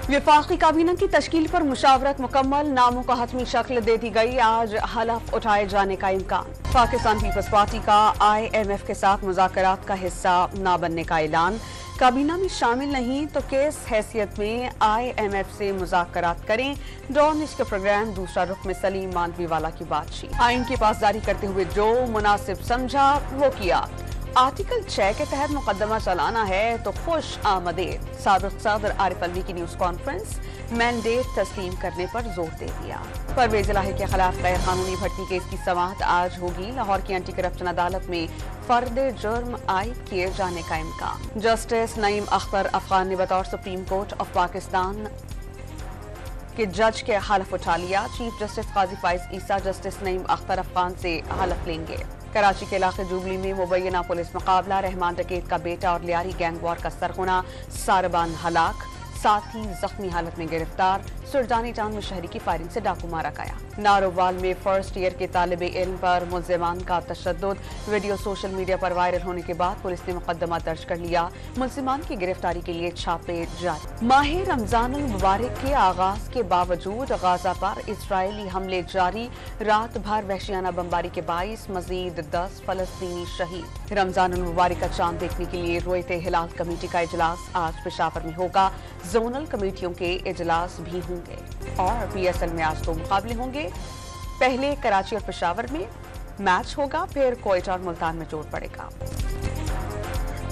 वफाकी काबीना की तश्कील पर मुशावरत मुकम्मल, नामों का हतमी शक्ल दे दी गई। आज हलफ उठाए जाने का इम्कान। पाकिस्तान पीपल्स पार्टी का IMF के साथ मुज़ाकरात का हिस्सा न बनने का ऐलान। काबीना में शामिल नहीं तो किस हैसियत में IMF से मुज़ाकरात करें। डॉनिश का प्रोग्राम दूसरा रुख में सलीम मांडवीवाला की बातचीत। आइन की पासदारी करते हुए जो मुनासिब समझा वो किया। आर्टिकल 6 के तहत मुकदमा चलाना है तो खुश आमदेद। साबिक सदर आरिफ अलवी की न्यूज कॉन्फ्रेंस मैंडेट तस्लीम करने पर जोर दे दिया। परवेज इलाही के खिलाफ गैर कानूनी भर्ती केस की समाअत आज होगी। लाहौर की एंटी करप्शन अदालत में फर्द जुर्म आयद किए जाने का इम्कान। जस्टिस नईम अख्तर अफगान ने बतौर सुप्रीम कोर्ट ऑफ पाकिस्तान के जज के हलफ उठा लिया। चीफ जस्टिस काजी फाइज ईसा जस्टिस नईम अख्तर अफगान से हलफ लेंगे। कराची के इलाके जुबली में मुबैना पुलिस मुकाबला। रहमान डकैत का बेटा और लियारी गैंग वॉर का सरगना सारबान हलाक, साथ ही जख्मी हालत में गिरफ्तार। सुरजानी टाउन में शहरी की फायरिंग से डाकू मारा गया। नारोवाल में फर्स्ट ईयर के तालिबे इल्म पर मुल्जिमान का तशद्दुद। वीडियो सोशल मीडिया पर वायरल होने के बाद पुलिस ने मुकदमा दर्ज कर लिया। मुल्जिमान की गिरफ्तारी के लिए छापे जारी। माह रमजान मुबारक के आगाज के बावजूद गाजा पर इजरायली हमले जारी। रात भर वहशियाना बमबारी के बाइस मजीद 10 फलस्तीनी शहीद। रमजान मुबारक का चांद देखने के लिए रोयते हिलाल कमेटी का इजलास आज पेशावर में होगा। जोनल कमेटियों के इजलास भी होंगे और PSL में आज 2 मुकाबले होंगे। पहले कराची और पेशावर में मैच होगा, फिर कोयटा और मुल्तान में जोर पड़ेगा।